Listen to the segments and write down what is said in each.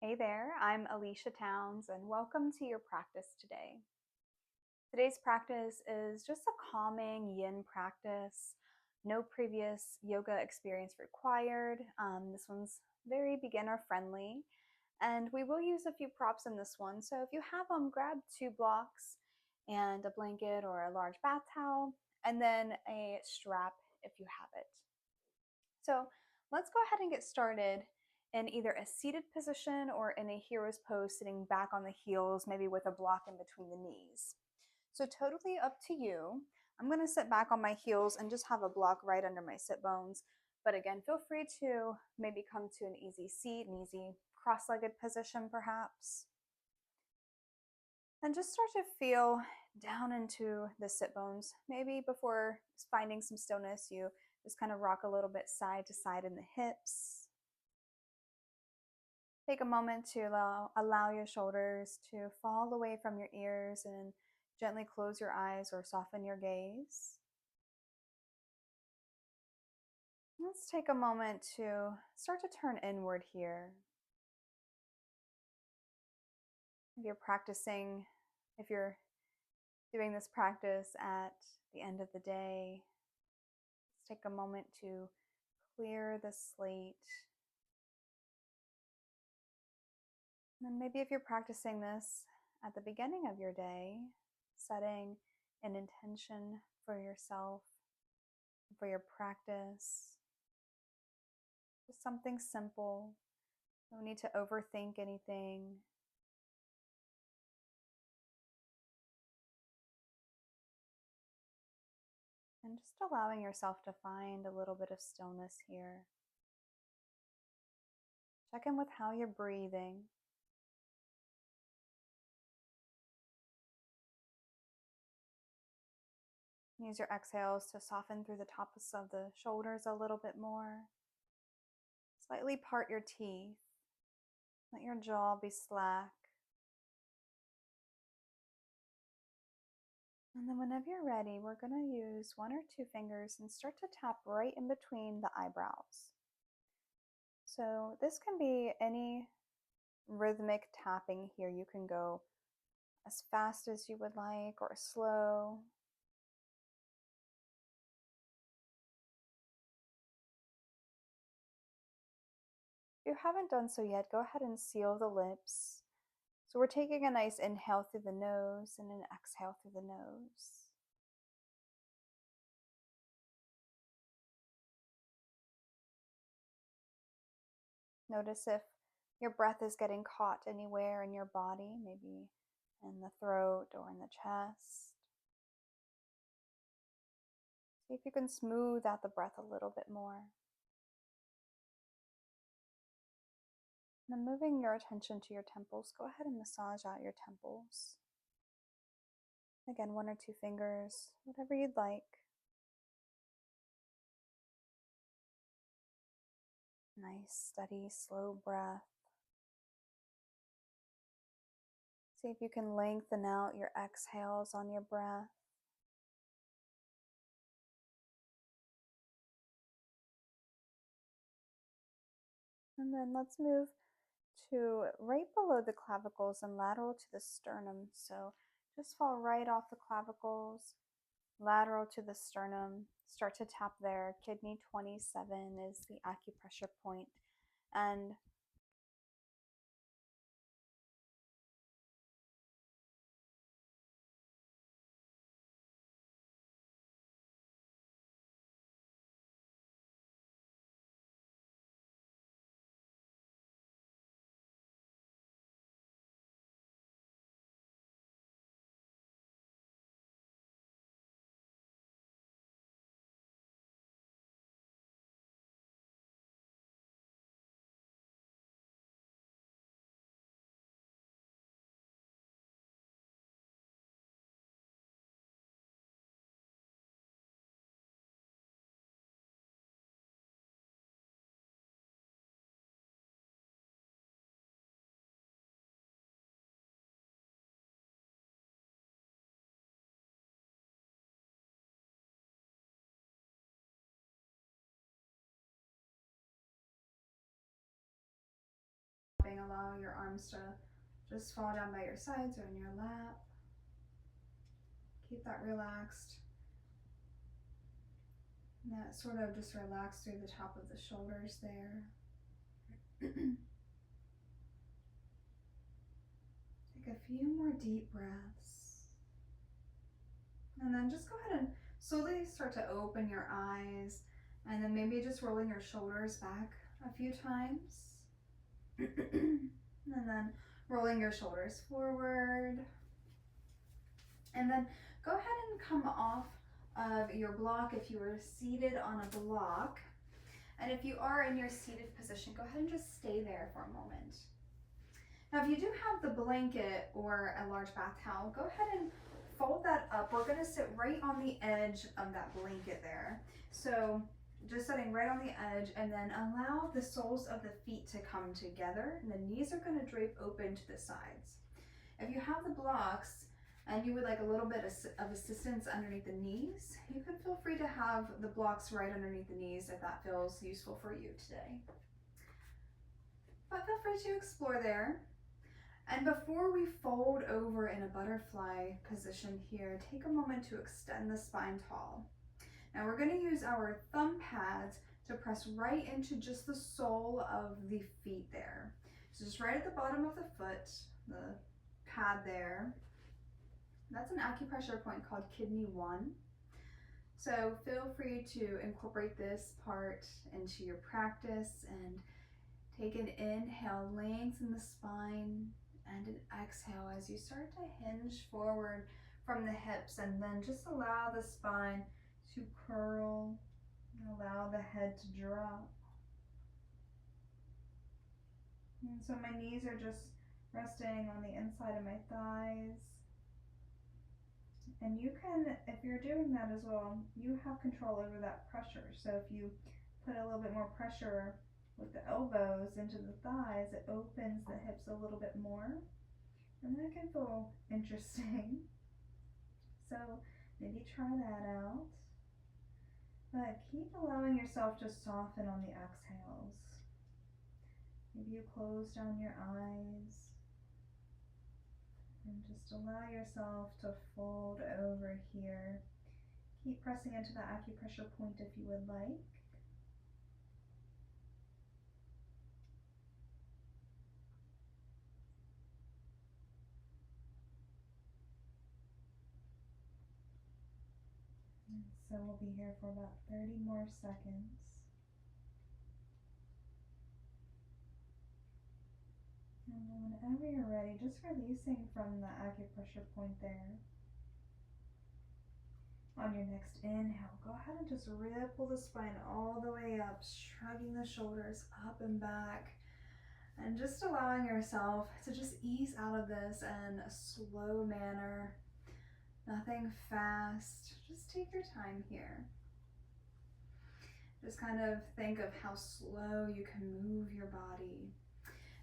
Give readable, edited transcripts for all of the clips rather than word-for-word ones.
Hey there, I'm Alicia Towns, and welcome to your practice today. Today's practice is just a calming yin practice. No previous yoga experience required. This one's very beginner friendly, and we will use a few props in this one. So if you have them, grab 2 blocks and a blanket or a large bath towel, and then a strap if you have it. So let's go ahead and get started in either a seated position or in a hero's pose, sitting back on the heels, maybe with a block in between the knees. So totally up to you. I'm going to sit back on my heels and just have a block right under my sit bones. But again, feel free to maybe come to an easy seat, an easy cross-legged position perhaps. And just start to feel down into the sit bones. Maybe before finding some stillness, you just kind of rock a little bit side to side in the hips. Take a moment to allow your shoulders to fall away from your ears and gently close your eyes or soften your gaze. Let's take a moment to start to turn inward here. If you're doing this practice at the end of the day, let's take a moment to clear the slate. And then maybe if you're practicing this at the beginning of your day, setting an intention for yourself, for your practice, just something simple. No need to overthink anything. And just allowing yourself to find a little bit of stillness here. Check in with how you're breathing. Use your exhales to soften through the tops of the shoulders a little bit more. Slightly part your teeth. Let your jaw be slack. And then whenever you're ready, we're going to use 1 or 2 fingers and start to tap right in between the eyebrows. So this can be any rhythmic tapping here. You can go as fast as you would like or slow. If you haven't done so yet, go ahead and seal the lips. So we're taking a nice inhale through the nose and an exhale through the nose. Notice if your breath is getting caught anywhere in your body, maybe in the throat or in the chest. See if you can smooth out the breath a little bit more. And then moving your attention to your temples, go ahead and massage out your temples. Again, 1 or 2 fingers, whatever you'd like. Nice, steady, slow breath. See if you can lengthen out your exhales on your breath. And then let's move to right below the clavicles and lateral to the sternum. So just fall right off the clavicles, lateral to the sternum. Start to tap there. Kidney 27 is the acupressure point. And allow your arms to just fall down by your sides or in your lap. Keep that relaxed. And that sort of just relax through the top of the shoulders there. Take a few more deep breaths. And then just go ahead and slowly start to open your eyes, and then maybe just rolling your shoulders back a few times. And then rolling your shoulders forward. And then go ahead and come off of your block if you were seated on a block. And if you are in your seated position, go ahead and just stay there for a moment. Now, if you do have the blanket or a large bath towel, go ahead and fold that up. We're gonna sit right on the edge of that blanket there. So just sitting right on the edge, and then allow the soles of the feet to come together, and the knees are gonna drape open to the sides. If you have the blocks and you would like a little bit of assistance underneath the knees, you can feel free to have the blocks right underneath the knees if that feels useful for you today. But feel free to explore there. And before we fold over in a butterfly position here, take a moment to extend the spine tall. Now we're going to use our thumb pads to press right into just the sole of the feet there. So just right at the bottom of the foot, the pad there. That's an acupressure point called Kidney 1. So feel free to incorporate this part into your practice and take an inhale, lengthen the spine, and an exhale as you start to hinge forward from the hips, and then just allow the spine to curl and allow the head to drop. And so my knees are just resting on the inside of my thighs. And you can, if you're doing that as well, you have control over that pressure. So if you put a little bit more pressure with the elbows into the thighs, it opens the hips a little bit more. And that can feel interesting. So maybe try that out. But keep allowing yourself to soften on the exhales. Maybe you close down your eyes and just allow yourself to fold over here. Keep pressing into the acupressure point if you would like. And so we'll be here for about 30 more seconds. And then whenever you're ready, just releasing from the acupressure point there. On your next inhale, go ahead and just ripple the spine all the way up, shrugging the shoulders up and back, and just allowing yourself to just ease out of this in a slow manner. Nothing fast, just take your time here. Just kind of think of how slow you can move your body.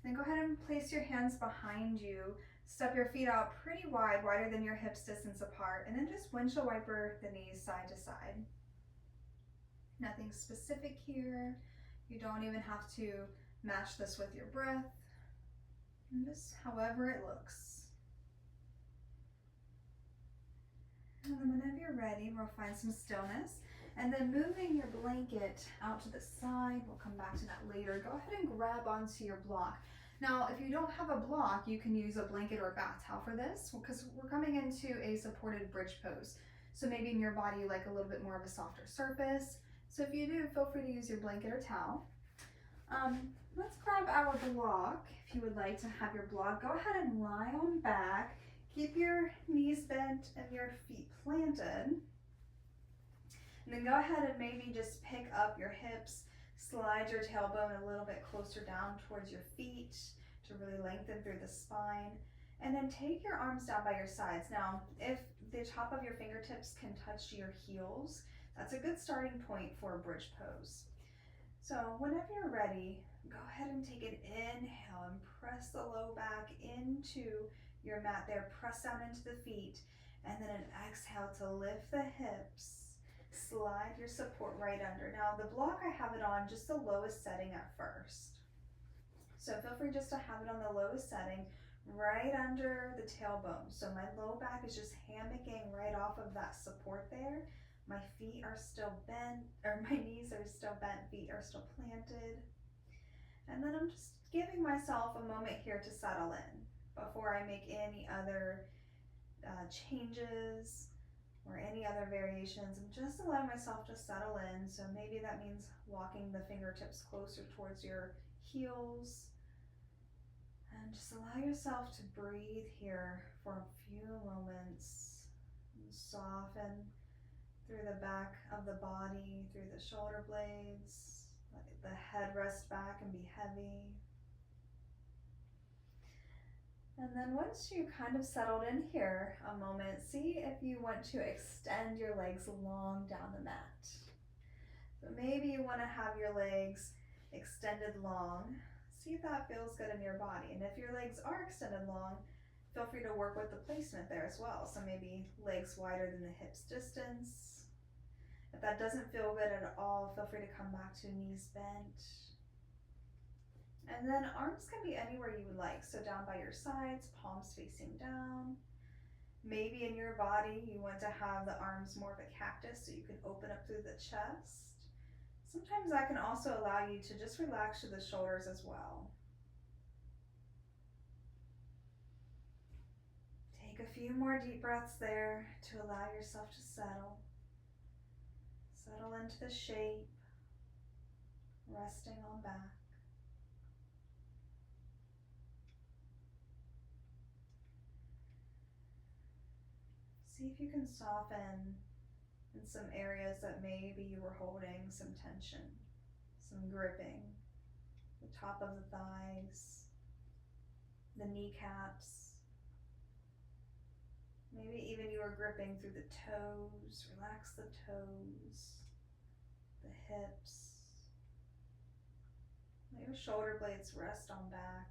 Then go ahead and place your hands behind you. Step your feet out pretty wide, wider than your hips distance apart, and then just windshield wiper the knees side to side. Nothing specific here. You don't even have to match this with your breath. And just however it looks. And then whenever you're ready, we'll find some stillness. And then moving your blanket out to the side, we'll come back to that later. Go ahead and grab onto your block. Now, if you don't have a block, you can use a blanket or a bath towel for this, because we're coming into a supported bridge pose. So maybe in your body, you like a little bit more of a softer surface. So if you do, feel free to use your blanket or towel. Let's grab our block. If you would like to have your block, go ahead and lie on back. Keep your knees bent and your feet planted. And then go ahead and maybe just pick up your hips, slide your tailbone a little bit closer down towards your feet to really lengthen through the spine. And then take your arms down by your sides. Now, if the top of your fingertips can touch your heels, that's a good starting point for a bridge pose. So whenever you're ready, go ahead and take an inhale and press the low back into your mat there. Press down into the feet, and then an exhale to lift the hips. Slide your support right under. Now the block, I have it on just the lowest setting at first. So feel free just to have it on the lowest setting, right under the tailbone. So my low back is just hammocking right off of that support there. My feet are still bent, or my knees are still bent, feet are still planted. And then I'm just giving myself a moment here to settle in before I make any other changes or any other variations. I'm just allowing myself to settle in. So maybe that means walking the fingertips closer towards your heels. And just allow yourself to breathe here for a few moments. And soften through the back of the body, through the shoulder blades. Let the head rest back and be heavy. And then once you kind of settled in here a moment, see if you want to extend your legs long down the mat. So maybe you want to have your legs extended long. See if that feels good in your body. And if your legs are extended long, feel free to work with the placement there as well. So maybe legs wider than the hips distance. If that doesn't feel good at all, feel free to come back to knees bent. And then arms can be anywhere you would like. So down by your sides, palms facing down. Maybe in your body, you want to have the arms more of a cactus so you can open up through the chest. Sometimes that can also allow you to just relax through the shoulders as well. Take a few more deep breaths there to allow yourself to settle. Settle into the shape, resting on back. See if you can soften in some areas that maybe you were holding some tension, some gripping. The top of the thighs, the kneecaps. Maybe even you were gripping through the toes. Relax the toes, the hips. Let your shoulder blades rest on back.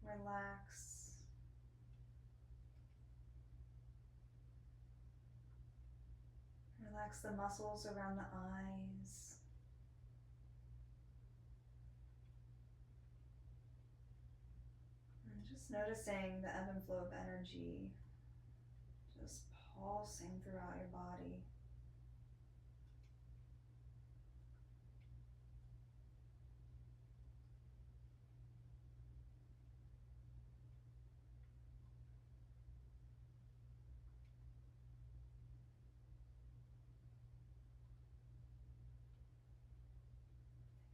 Relax. Relax the muscles around the eyes. And just noticing the ebb and flow of energy just pulsing throughout your body.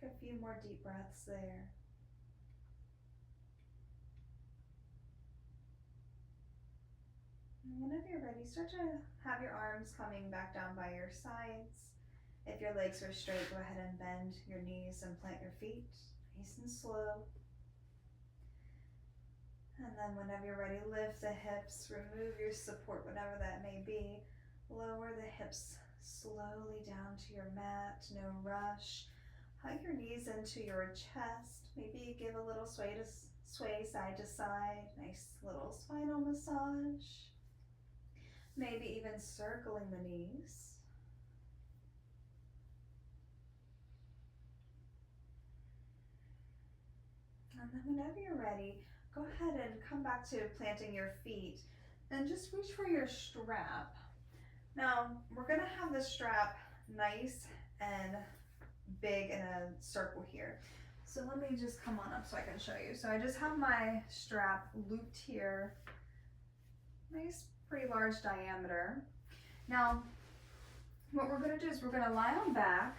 Take a few more deep breaths there. And whenever you're ready, start to have your arms coming back down by your sides. If your legs are straight, go ahead and bend your knees and plant your feet, nice and slow. And then whenever you're ready, lift the hips, remove your support, whatever that may be. Lower the hips slowly down to your mat, no rush. Hug your knees into your chest. Maybe give a little sway side to side. Nice little spinal massage. Maybe even circling the knees. And then whenever you're ready, go ahead and come back to planting your feet and just reach for your strap. Now, we're gonna have the strap nice and big in a circle here. So let me just come on up so I can show you. So I just have my strap looped here. Nice, pretty large diameter. Now, what we're gonna do is we're gonna lie on back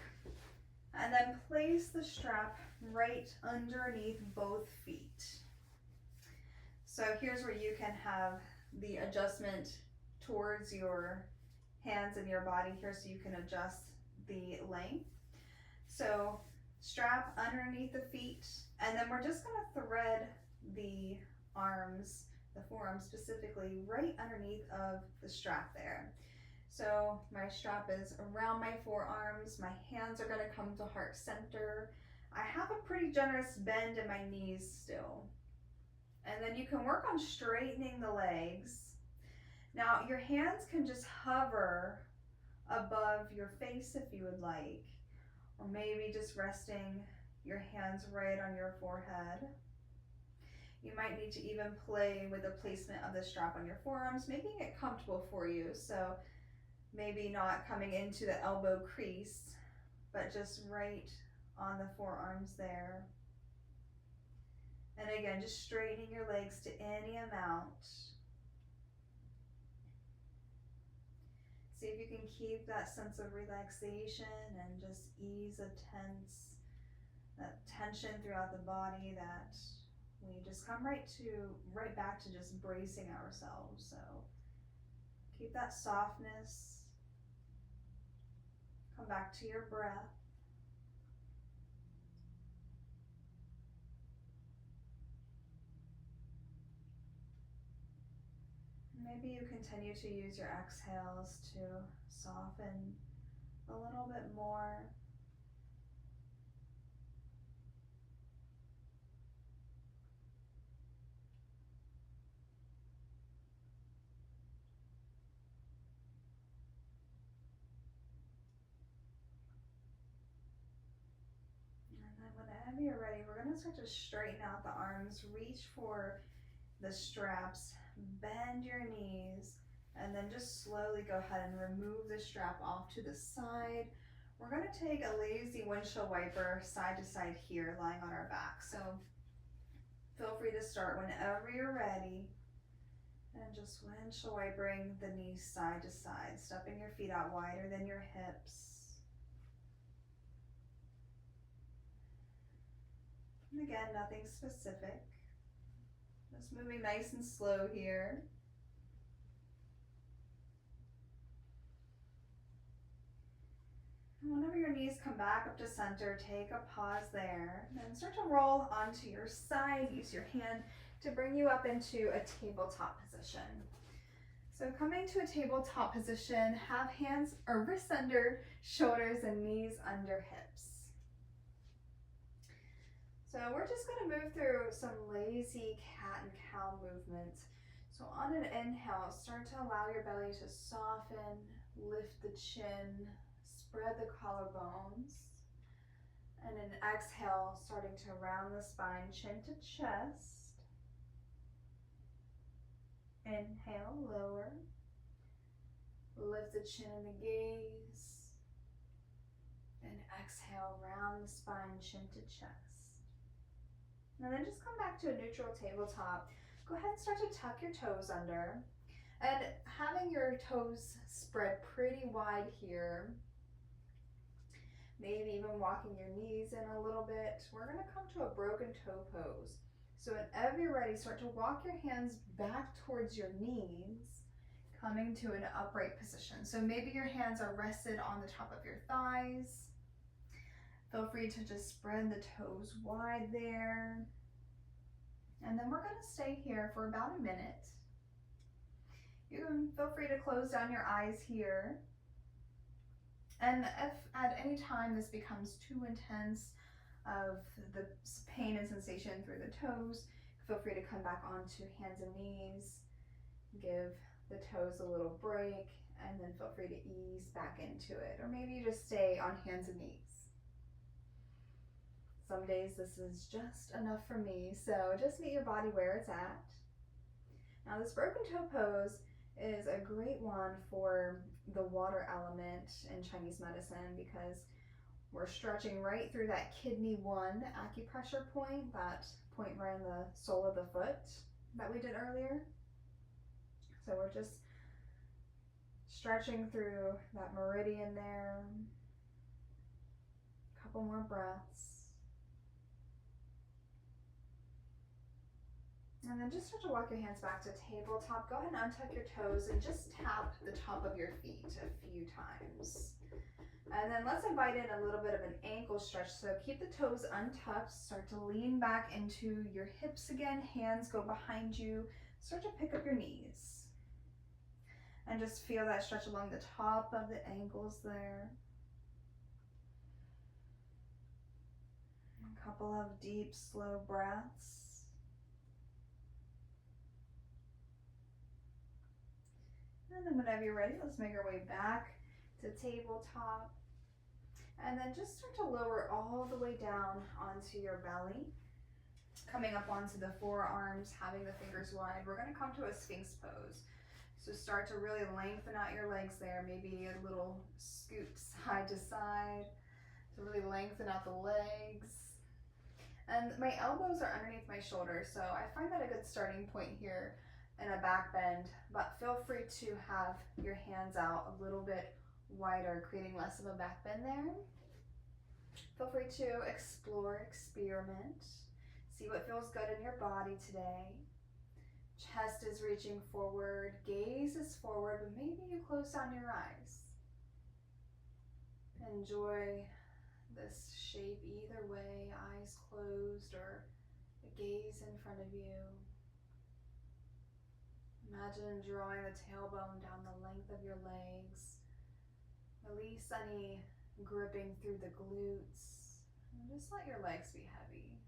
and then place the strap right underneath both feet. So here's where you can have the adjustment towards your hands and your body here so you can adjust the length. So strap underneath the feet, and then we're just gonna thread the arms, the forearms specifically, right underneath of the strap there. So my strap is around my forearms, my hands are gonna come to heart center. I have a pretty generous bend in my knees still. And then you can work on straightening the legs. Now your hands can just hover above your face if you would like, or maybe just resting your hands right on your forehead. You might need to even play with the placement of the strap on your forearms, making it comfortable for you. So maybe not coming into the elbow crease, but just right on the forearms there. And again, just straightening your legs to any amount. See if you can keep that sense of relaxation and just ease of that tension throughout the body, that we just come right back to just bracing ourselves. So keep that softness. Come back to your breath. Maybe you continue to use your exhales to soften a little bit more. And then whenever you're ready, we're going to start to straighten out the arms, reach for the straps, bend your knees, and then just slowly go ahead and remove the strap off to the side. We're going to take a lazy windshield wiper side to side here, lying on our back. So feel free to start whenever you're ready. And just windshield wipering the knees side to side, stepping your feet out wider than your hips. And again, nothing specific. Just moving nice and slow here. And whenever your knees come back up to center, take a pause there. Then start to roll onto your side. Use your hand to bring you up into a tabletop position. So coming to a tabletop position, have hands or wrists under shoulders and knees under hips. So we're just going to move through some lazy cat and cow movements. So on an inhale, start to allow your belly to soften, lift the chin, spread the collarbones. And an exhale, starting to round the spine, chin to chest. Inhale, lower. Lift the chin and the gaze. And exhale, round the spine, chin to chest. And then just come back to a neutral tabletop. Go ahead and start to tuck your toes under. And having your toes spread pretty wide here, maybe even walking your knees in a little bit, we're going to come to a broken toe pose. So whenever you're ready, start to walk your hands back towards your knees, coming to an upright position. So maybe your hands are rested on the top of your thighs. Feel free to just spread the toes wide there. And then we're going to stay here for about a minute. You can feel free to close down your eyes here. And if at any time this becomes too intense of the pain and sensation through the toes, feel free to come back onto hands and knees. Give the toes a little break, and then feel free to ease back into it. Or maybe you just stay on hands and knees. Some days this is just enough for me, so just meet your body where it's at. Now this broken toe pose is a great one for the water element in Chinese medicine because we're stretching right through that kidney 1 acupressure point, that point right in the sole of the foot that we did earlier. So we're just stretching through that meridian there. A couple more breaths. And then just start to walk your hands back to tabletop. Go ahead and untuck your toes and just tap the top of your feet a few times. And then let's invite in a little bit of an ankle stretch. So keep the toes untucked. Start to lean back into your hips again. Hands go behind you. Start to pick up your knees. And just feel that stretch along the top of the ankles there. A couple of deep, slow breaths. And then whenever you're ready, let's make our way back to tabletop. And then just start to lower all the way down onto your belly, coming up onto the forearms, having the fingers wide. We're gonna come to a Sphinx pose. So start to really lengthen out your legs there, maybe a little scoot side to side to really lengthen out the legs. And my elbows are underneath my shoulders, so I find that a good starting point here in a back bend, but feel free to have your hands out a little bit wider, creating less of a back bend there. Feel free to explore, experiment, see what feels good in your body today. Chest is reaching forward, gaze is forward, but maybe you close down your eyes. Enjoy this shape either way, eyes closed or a gaze in front of you. Imagine drawing the tailbone down the length of your legs. Release any gripping through the glutes, and just let your legs be heavy.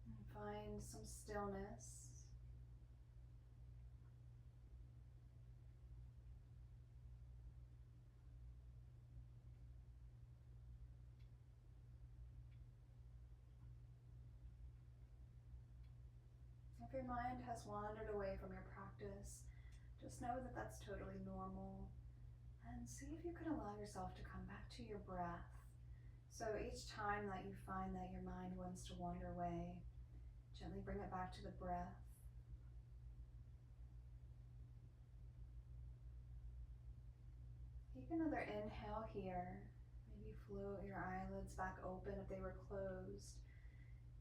And find some stillness. If your mind has wandered away from your practice, just know that that's totally normal. And see if you can allow yourself to come back to your breath. So each time that you find that your mind wants to wander away, gently bring it back to the breath. Take another inhale here. Maybe float your eyelids back open if they were closed.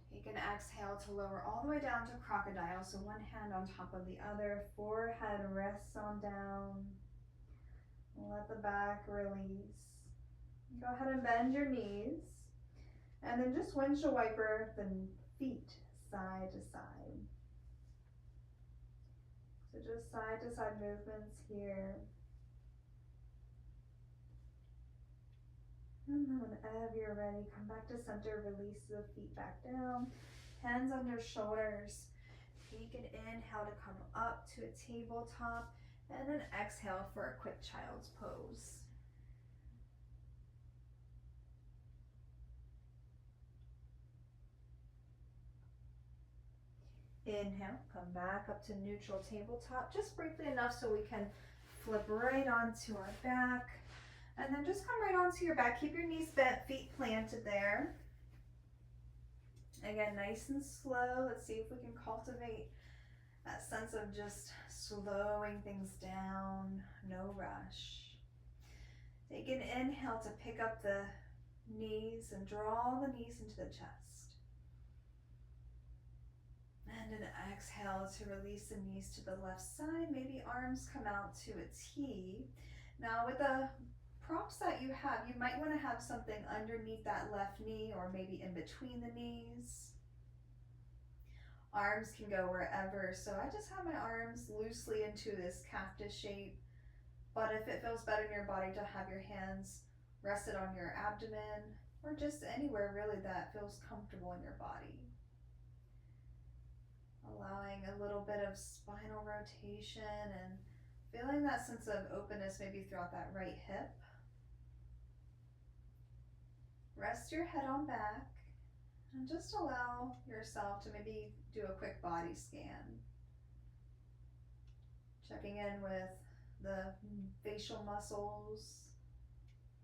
Take an exhale to lower all the way down to crocodile. So one hand on top of the other, forehead rests on down. Let the back release. Go ahead and bend your knees. And then just windshield wiper the feet side to side. So just side to side movements here. And then whenever you're ready, come back to center, release the feet back down. Hands under shoulders. Take an inhale to come up to a tabletop. And then exhale for a quick child's pose. Inhale, come back up to neutral tabletop, just briefly enough so we can flip right onto our back. And then just come right onto your back. Keep your knees bent, feet planted there. Again, nice and slow. Let's see if we can cultivate that sense of just slowing things down, no rush. Take an inhale to pick up the knees and draw the knees into the chest. And an exhale to release the knees to the left side. Maybe arms come out to a T. Now with the props that you have, you might want to have something underneath that left knee or maybe in between the knees. Arms can go wherever, so I just have my arms loosely into this cactus shape, but if it feels better in your body to have your hands rested on your abdomen or just anywhere really that feels comfortable in your body. Allowing a little bit of spinal rotation and feeling that sense of openness maybe throughout that right hip. Rest your head on back and just allow yourself to maybe do a quick body scan. Checking in with the facial muscles.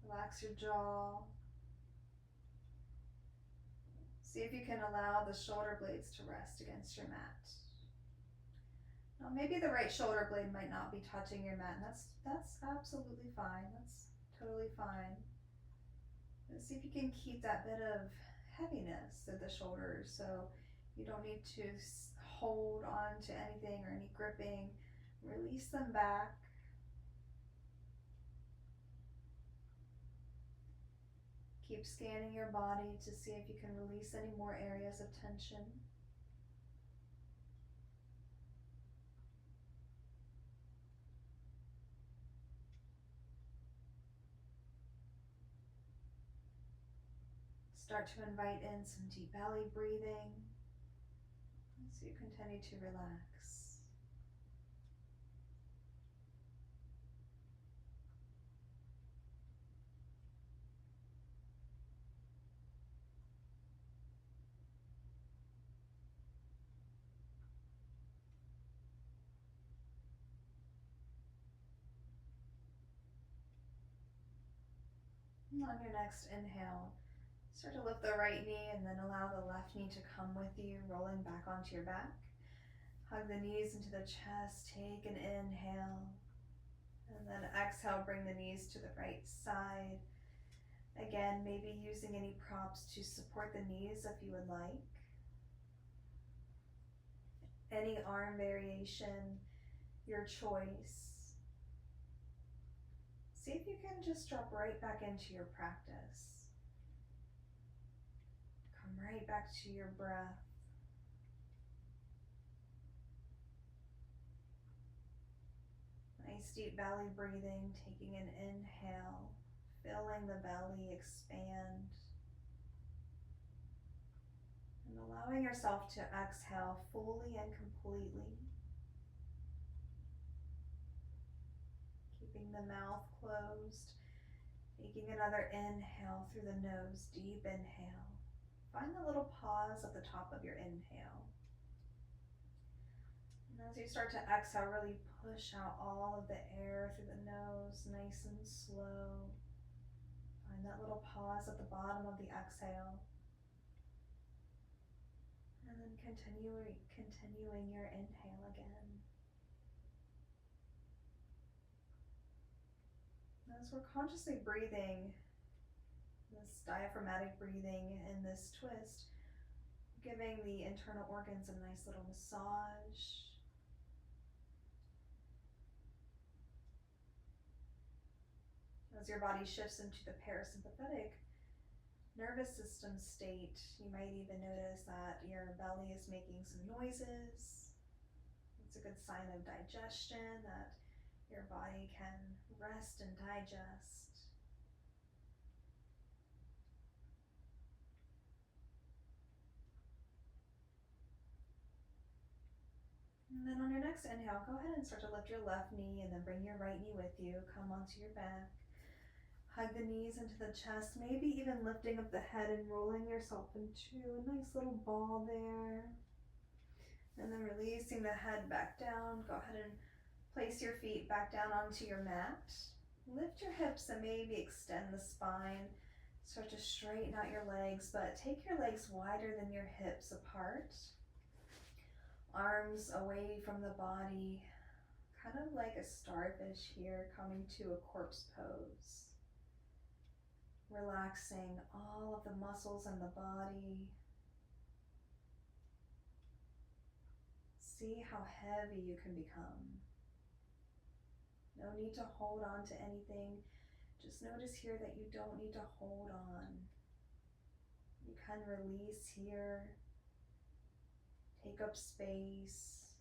Relax your jaw. See if you can allow the shoulder blades to rest against your mat. Now maybe the right shoulder blade might not be touching your mat. That's absolutely fine. That's totally fine. Let's see if you can keep that bit of heaviness at the shoulders, so you don't need to hold on to anything or any gripping. Release them back. Keep scanning your body to see if you can release any more areas of tension. Start to invite in some deep belly breathing as you continue to relax. On your next inhale, start to lift the right knee and then allow the left knee to come with you, rolling back onto your back. Hug the knees into the chest, take an inhale, and then exhale, bring the knees to the right side. Again, maybe using any props to support the knees if you would like. Any arm variation, your choice. See if you can just drop right back into your practice. Come right back to your breath. Nice deep belly breathing, taking an inhale, filling the belly, expand. And allowing yourself to exhale fully and completely. Keeping the mouth closed. Taking another inhale through the nose, deep inhale. Find the little pause at the top of your inhale. And as you start to exhale, really push out all of the air through the nose, nice and slow. Find that little pause at the bottom of the exhale. And then continuing your inhale again. As we're consciously breathing, this diaphragmatic breathing in this twist, giving the internal organs a nice little massage. As your body shifts into the parasympathetic nervous system state, you might even notice that your belly is making some noises. It's a good sign of digestion, that your body can rest and digest. And then on your next inhale, go ahead and start to lift your left knee and then bring your right knee with you. Come onto your back. Hug the knees into the chest, maybe even lifting up the head and rolling yourself into a nice little ball there. And then releasing the head back down. Go ahead and place your feet back down onto your mat. Lift your hips and maybe extend the spine. Start to straighten out your legs, but take your legs wider than your hips apart. Arms away from the body, kind of like a starfish here, coming to a corpse pose. Relaxing all of the muscles in the body. See how heavy you can become. No need to hold on to anything. Just notice here that you don't need to hold on. You can release here. Take up space.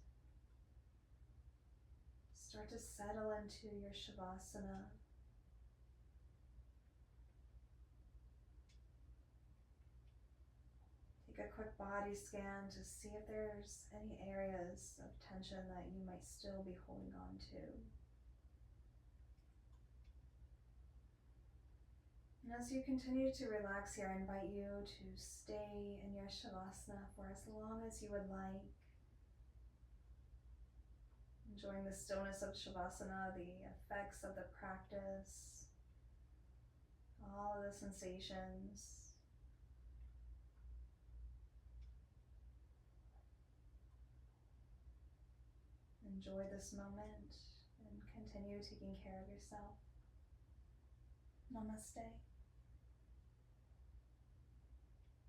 Start to settle into your Shavasana. Take a quick body scan to see if there's any areas of tension that you might still be holding on to. And as you continue to relax here, I invite you to stay in your Shavasana for as long as you would like. Enjoying the stillness of Shavasana, the effects of the practice, all of the sensations. Enjoy this moment and continue taking care of yourself. Namaste.